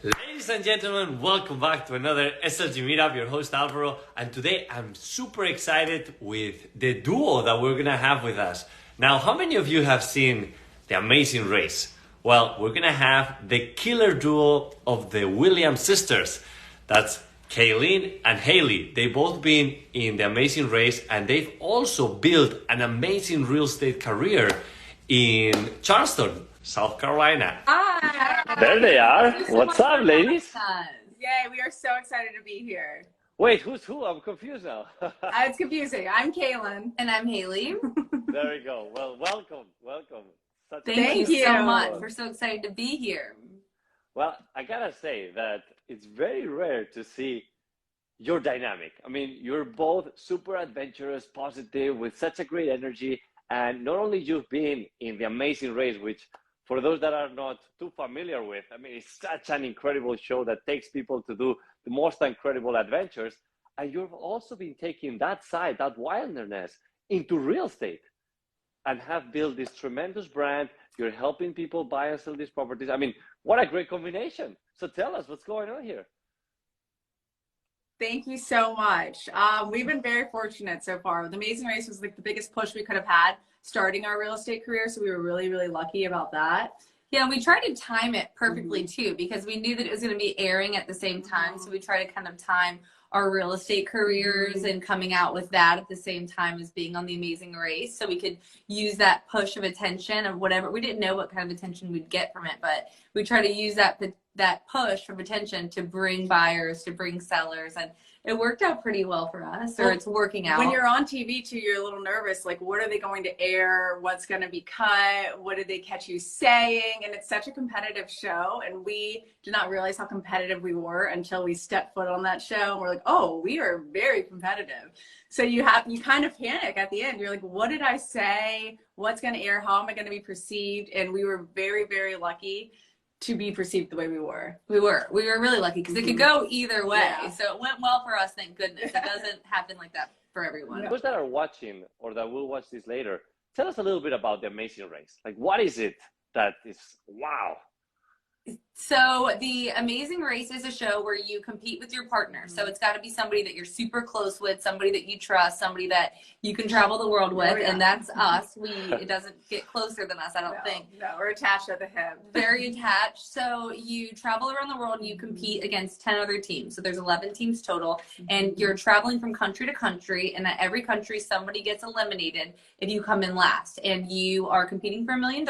Ladies and gentlemen, welcome back to another SLG Meetup, your host Alvaro, and today I'm super excited with the duo that we're gonna have with us. Now, how many of you have seen The Amazing Race? Well, we're gonna have the killer duo of the Williams sisters. That's Kaylynn and Haley. They've both been in The Amazing Race and they've also built an amazing real estate career in Charleston, South Carolina. Hi. There they are. What's up, ladies? Yay, we are so excited to be here. Wait, who's who? I'm confused now. It's confusing. I'm Kaylynn. And I'm Haley. There we go. Well, welcome. Thank you you. so much. We're so excited to be here. Well, I gotta say that it's very rare to see your dynamic. I mean, you're both super adventurous, positive, with such a great energy. And not only you've been in The Amazing Race, which for those that are not too familiar with, I mean, it's such an incredible show that takes people to do the most incredible adventures. And you've also been taking that side, that wilderness, into real estate and have built this tremendous brand. You're helping people buy and sell these properties. I mean, what a great combination. So tell us what's going on here. Thank you so much. We've been very fortunate so far. The Amazing Race was like the biggest push we could have had starting our real estate career. So we were really, really lucky about that. Yeah, and we tried to time it perfectly too, because we knew that it was going to be airing at the same time. So we tried to kind of time our real estate careers and coming out with that at the same time as being on The Amazing Race. So we could use that push of attention of whatever. We didn't know what kind of attention we'd get from it, but we try to use that push of attention to bring buyers, to bring sellers. And it worked out pretty well for us, or it's working out. When you're on TV too, you're a little nervous. Like, what are they going to air? What's going to be cut? What did they catch you saying? And it's such a competitive show. And we did not realize how competitive we were until we stepped foot on that show. And we're like, oh, we are very competitive. So you kind of panic at the end. You're like, what did I say? What's going to air? How am I going to be perceived? And we were very, very lucky to be perceived the way we were. We were really lucky because it could go either way. Yeah. So it went well for us, thank goodness. It doesn't happen like that for everyone. Those that are watching or that will watch this later, tell us a little bit about The Amazing Race. Like, what is it that is wow? So The Amazing Race is a show where you compete with your partner. So it's got to be somebody that you're super close with, somebody that you trust, somebody that you can travel the world with, and that's us. It doesn't get closer than us, I don't think. No, we're attached at the hip. Very attached. So you travel around the world and you compete against 10 other teams. So there's 11 teams total, and you're traveling from country to country, and at every country somebody gets eliminated if you come in last. And you are competing for $1 million,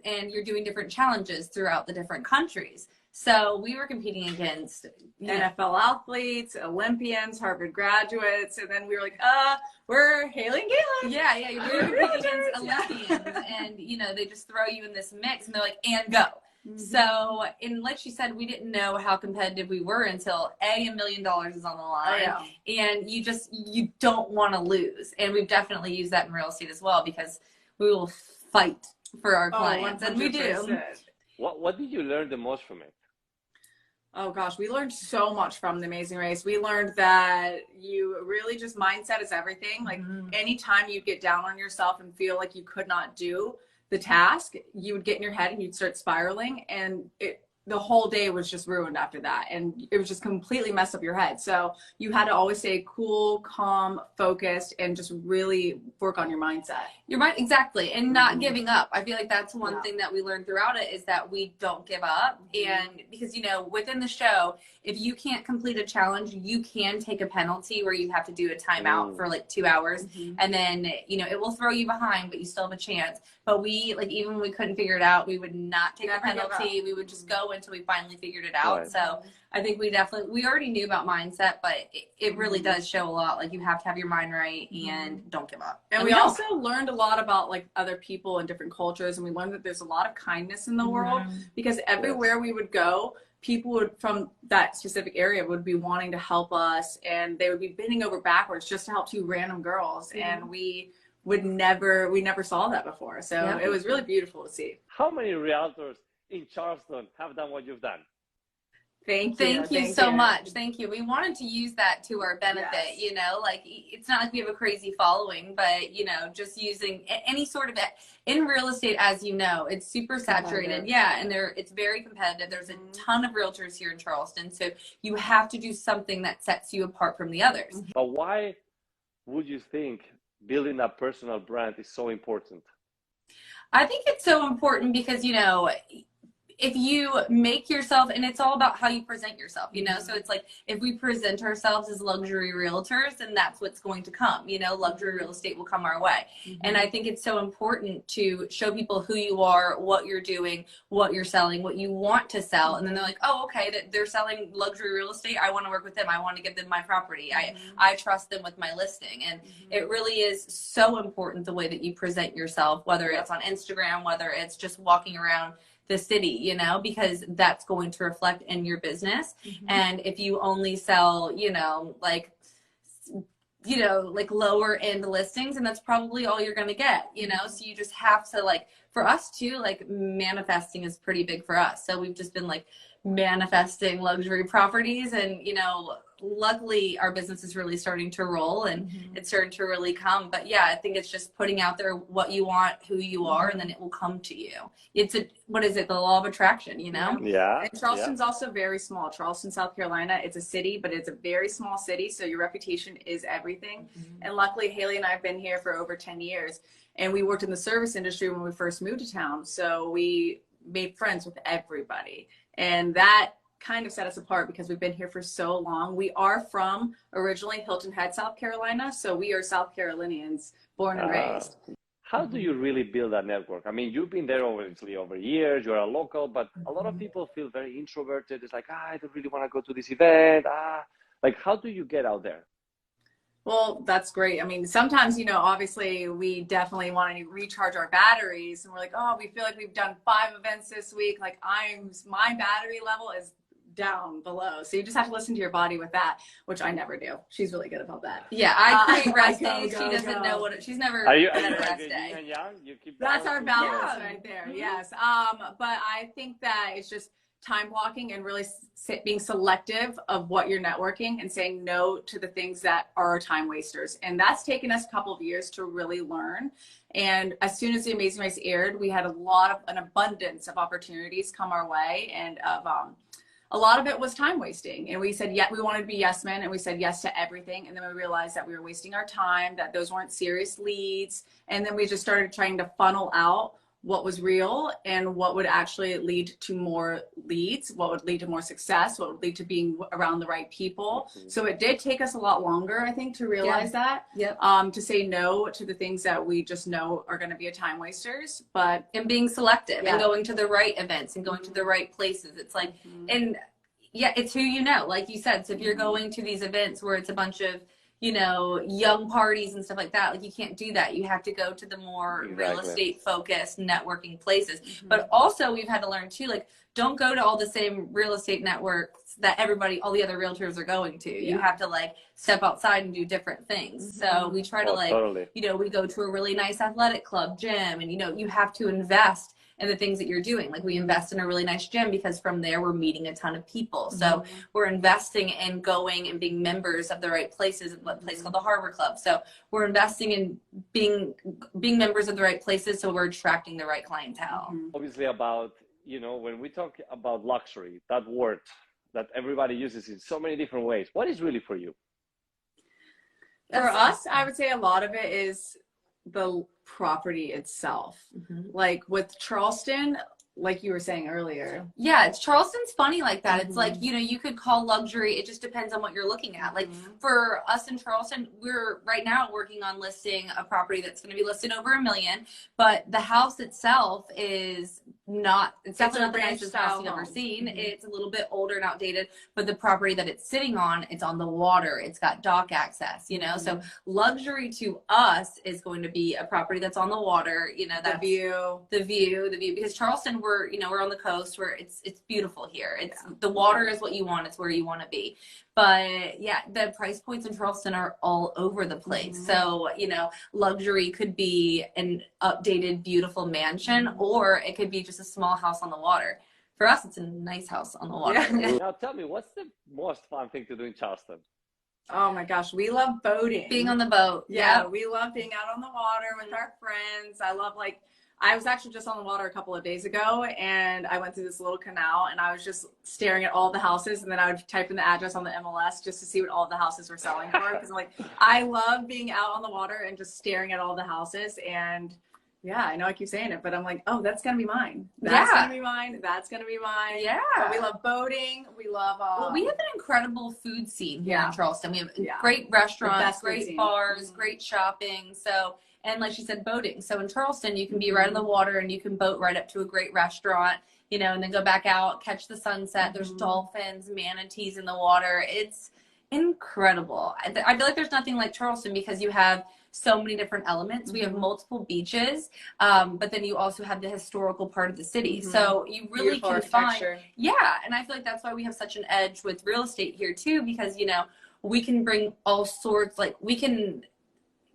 and you're doing different challenges throughout the different countries. So we were competing against NFL athletes, Olympians, Harvard graduates, and then we were like, we're Haley and Kaylynn. Yeah, you're competing against Olympians, and they just throw you in this mix, and they're like, and go. So, and like she said, we didn't know how competitive we were until $1 million is on the line, and you don't want to lose. And we've definitely used that in real estate as well, because we will fight for our clients, and we do. What did you learn the most from it? Oh gosh, we learned so much from The Amazing Race. We learned that you really just mindset is everything. Like anytime you get down on yourself and feel like you could not do the task, you would get in your head and you'd start spiraling, and the whole day was just ruined after that. And it was just completely messed up your head. So you had to always stay cool, calm, focused, and just really work on your mindset. You're right, exactly. And not giving up. I feel like that's one thing that we learned throughout it, is that we don't give up. And because, within the show, if you can't complete a challenge, you can take a penalty where you have to do a timeout for like 2 hours. And then, it will throw you behind, but you still have a chance. But even when we couldn't figure it out, we would not take a penalty. We would just go until we finally figured it out. Right. So I think we already knew about mindset, but it really does show a lot. Like, you have to have your mind right and don't give up. And we also learned a lot about like other people and different cultures. And we learned that there's a lot of kindness in the world, because everywhere we would go, people from that specific area would be wanting to help us, and they would be bending over backwards just to help two random girls. And we never saw that before. So it was really beautiful to see. How many realtors in Charleston have done what you've done? Thank you so much. Thank you. We wanted to use that to our benefit, Yes. you know, like it's not like we have a crazy following, but you know, just using any sort of in real estate, as you know, it's super saturated. Yeah. And it's very competitive. There's a ton of realtors here in Charleston. So you have to do something that sets you apart from the others. But why would you think building a personal brand is so important? I think it's so important because, you know, if you make yourself, and it's all about how you present yourself, you know, so it's like if we present ourselves as luxury realtors, then that's what's going to come, you know, luxury real estate will come our way. And I think it's so important to show people who you are, what you're doing, what you're selling, what you want to sell. And then they're like, oh, okay, they're selling luxury real estate. I want to work with them. I want to give them my property. I trust them with my listing. And it really is so important the way that you present yourself, whether it's on Instagram, whether it's just walking around the city, you know, because that's going to reflect in your business. And if you only sell, like lower end listings, and that's probably all you're going to get, you know, so you just have to, like, for us too, like manifesting is pretty big for us. So we've just been like manifesting luxury properties, and, you know, luckily our business is really starting to roll, and it's starting to really come. But yeah, I think it's just putting out there what you want, who you are, and then it will come to you. It's the law of attraction, you know? Yeah. And Charleston's also very small. Charleston, South Carolina, it's a city, but it's a very small city. So your reputation is everything. And luckily, Haley and I have been here for over 10 years, and we worked in the service industry when we first moved to town. So we made friends with everybody. And that kind of set us apart because we've been here for so long. We are from originally Hilton Head, South Carolina. So we are South Carolinians, born and raised. How do you really build a network? I mean, you've been there obviously over years, you're a local, but a lot of people feel very introverted. It's like, I don't really want to go to this event. Like, how do you get out there? Well, that's great. I mean, sometimes, you know, obviously we definitely want to recharge our batteries, and we're like, oh, we feel like we've done 5 events this week. Like my battery level is down below. So you just have to listen to your body with that, which I never do. She's really good about that. Yeah, I create rest days. She doesn't know what she's never had a rest day. That's our balance right there. Yes. But I think that it's just time blocking and really being selective of what you're networking and saying no to the things that are time wasters. And that's taken us a couple of years to really learn. And as soon as The Amazing Race aired, we had an abundance of opportunities come our way, and a lot of it was time wasting. And we said, yeah, we wanted to be yes men, and we said yes to everything. And then we realized that we were wasting our time, that those weren't serious leads. And then we just started trying to funnel out what was real and what would actually lead to more leads, what would lead to more success, what would lead to being around the right people. So it did take us a lot longer, I think, to realize that, to say no to the things that we just know are going to be a time wasters, and being selective and going to the right events and going to the right places. It's like, and yeah, it's who you know, like you said. So if you're going to these events where it's a bunch of, you know, young parties and stuff like that, like you can't do that. You have to go to the more real estate focused networking places. But also we've had to learn too, like, don't go to all the same real estate networks that all the other realtors are going to. You have to, like, step outside and do different things. So we try to you know, we go to a really nice athletic club gym, and, you know, you have to invest and the things that you're doing. Like, we invest in a really nice gym because from there we're meeting a ton of people. So we're investing in going and being members of the right places, a place called the Harbor Club. So we're investing in being members of the right places, so we're attracting the right clientele. Obviously, about, you know, when we talk about luxury, that word that everybody uses in so many different ways, what is really for you? For us, I would say a lot of it is the property itself. Like with Charleston, like you were saying earlier. Yeah, Charleston's funny like that. It's like, you know, you could call luxury. It just depends on what you're looking at. Like for us in Charleston, we're right now working on listing a property that's going to be listed over $1 million, but the house itself is not, it's definitely not the nicest house you've ever seen. It's a little bit older and outdated, but the property that it's sitting on, it's on the water. It's got dock access, you know? So luxury to us is going to be a property that's on the water, you know, that's the view, because Charleston, we're on the coast where it's beautiful here. It's the water is what you want. It's where you want to be. But yeah, the price points in Charleston are all over the place. So, you know, luxury could be an updated, beautiful mansion, or it could be just a small house on the water. for us, it's a nice house on the water. Yeah. Now tell me, what's the most fun thing to do in Charleston? Oh my gosh, we love boating. Being on the boat. Yeah, we love being out on the water with our friends. I was actually just on the water a couple of days ago, and I went through this little canal, and I was just staring at all the houses, and then I would type in the address on the MLS just to see what all the houses were selling for. Because I love being out on the water and just staring at all the houses. And yeah, I know I keep saying it, but I'm like, oh, that's gonna be mine. That's gonna be mine. That's gonna be mine. Yeah. But we love boating. We love. Well, we have an incredible food scene here in Charleston. We have great The restaurants, best great cuisine. bars, great shopping. So, and like she said, boating. So in Charleston, you can be right on the water and you can boat right up to a great restaurant, you know, and then go back out, catch the sunset. There's dolphins, manatees in the water. It's incredible. I feel like there's nothing like Charleston because you have so many different elements. We have multiple beaches, but then you also have the historical part of the city. So you really can find, and I feel like that's why we have such an edge with real estate here too, because, you know, we can bring all sorts, like we can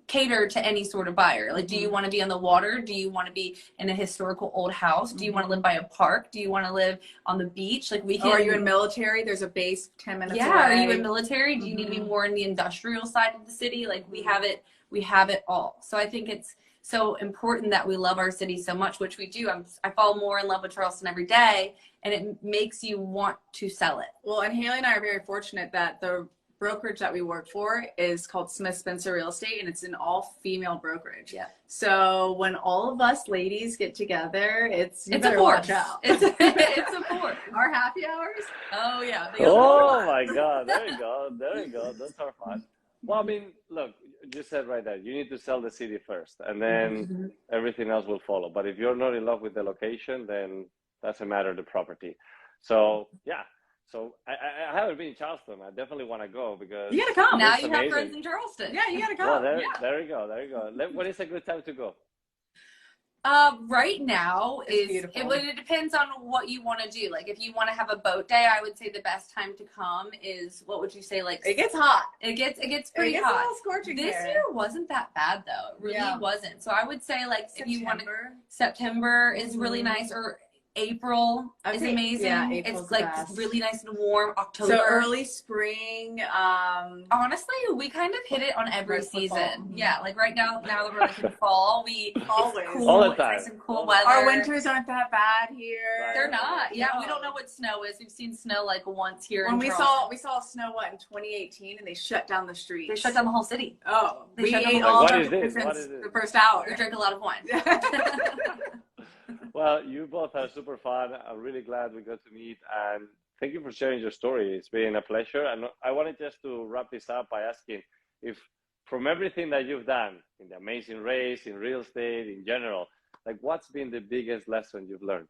cater to any sort of buyer. Like, do you want to be on the water? Do you want to be in a historical old house? Do you want to live by a park? Do you want to live on the beach? Like, we can. Or are you in military? There's a base 10 minutes away. Are you in military? Do you need to be more in the industrial side of the city? Like, we have it all. So I think it's so important that we love our city so much, which we do. I fall more in love with Charleston every day, and it makes you want to sell it. Well, and Haley and I are very fortunate that the brokerage that we work for is called Smith Spencer Real Estate, and it's an all-female brokerage. Yeah. So when all of us ladies get together, it's a force. watch out. It's a force. Our happy hours. Oh yeah. Oh my God! There you go. There you go. Those are fun. Well, I mean, look, you said right there, you need to sell the city first, and then everything else will follow. But if you're not in love with the location, then doesn't matter the property. So yeah. So I haven't been in Charleston. I definitely want to go because you gotta come. Now you have friends in Charleston. Yeah, you gotta come. Well, there you go. There you go. When is a good time to go? Right now it depends on what you want to do. Like, if you want to have a boat day, I would say the best time to come is, what would you say? Like, it gets hot. It gets pretty hot. A little scorching this here. year wasn't that bad though. It really wasn't. So I would say, like, if you want to, September is really nice, or April is amazing. Yeah, it's like really nice and warm. October. So early spring. Honestly, we kind of hit it on every season. Yeah, like right now that we're like in fall, we always cool, all the time. Nice and cool weather. Our winters aren't that bad here. They're not. Yeah, we don't know what snow is. We've seen snow like once here. When we saw snow in 2018, and they shut down the streets. They shut down the whole city. Oh, we ate all what of is this? the first hour. We drank a lot of wine. Well, you both are super fun. I'm really glad we got to meet, and thank you for sharing your story. It's been a pleasure. And I wanted just to wrap this up by asking if, from everything that you've done in the Amazing Race, in real estate, in general, like, what's been the biggest lesson you've learned?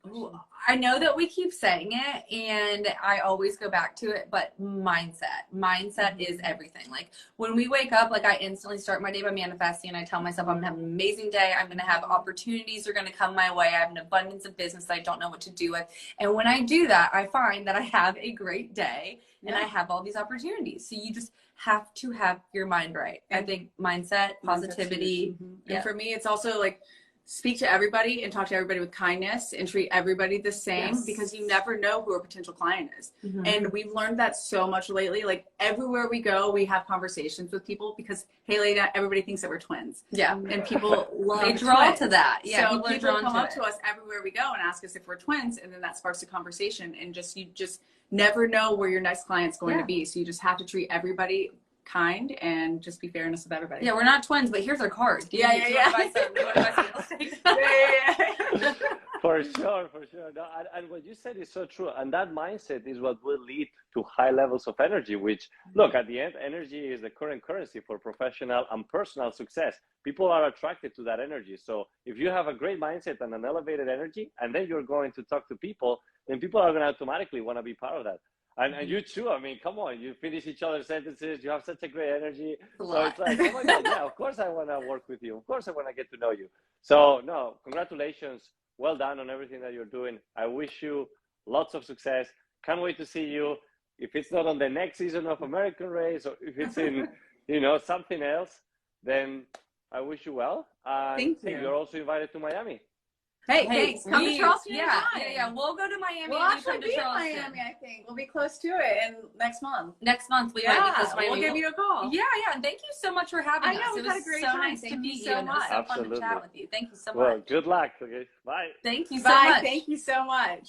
Ooh, I know that we keep saying it, and I always go back to it, but mindset is everything. Like, when we wake up, like, I instantly start my day by manifesting, and I tell myself I'm gonna have an amazing day. I'm gonna have opportunities are gonna come my way. I have an abundance of business that I don't know what to do with, and when I do that, I find that I have a great day and I have all these opportunities. So you just have to have your mind right. I think mindset, positivity. And for me, it's also like, speak to everybody and talk to everybody with kindness and treat everybody the same, because you never know who a potential client is. And we've learned that so much lately. Like, everywhere we go, we have conversations with people, because Haley, everybody thinks that we're twins. Yeah. And people love They draw twins. to that. Yeah. So people come up to us everywhere we go and ask us if we're twins, and then that sparks a conversation, and you just never know where your next client's going to be. So you just have to treat everybody kind and just be fairness with everybody. Yeah, we're not twins, but here's our card. For sure. No, and what you said is so true. And that mindset is what will lead to high levels of energy, which, look, at the end, energy is the current currency for professional and personal success. People are attracted to that energy. So if you have a great mindset and an elevated energy, and then you're going to talk to people, then people are going to automatically want to be part of that. And you too, I mean, come on, you finish each other's sentences, you have such a great energy. So it's like, oh my God, yeah, of course I want to work with you. Of course I want to get to know you. So no, congratulations. Well done on everything that you're doing. I wish you lots of success. Can't wait to see you. If it's not on the next season of American Race, or if it's in, something else, then I wish you well. Thank you. You're also invited to Miami. Hey, thanks. Come to Charleston. Yeah. We'll go to Miami. We'll and you actually come to be in Charleston. Miami, I think. We'll be close to it and next month. Next month we might be close to Miami. We'll give you a call. Yeah. And thank you so much for having us. I know, we've had a great time. Nice to meet you. And it was so fun to chat with you. Thank you so much. Well, good luck. Okay, bye. Thank you so Bye. much. Thank you so much.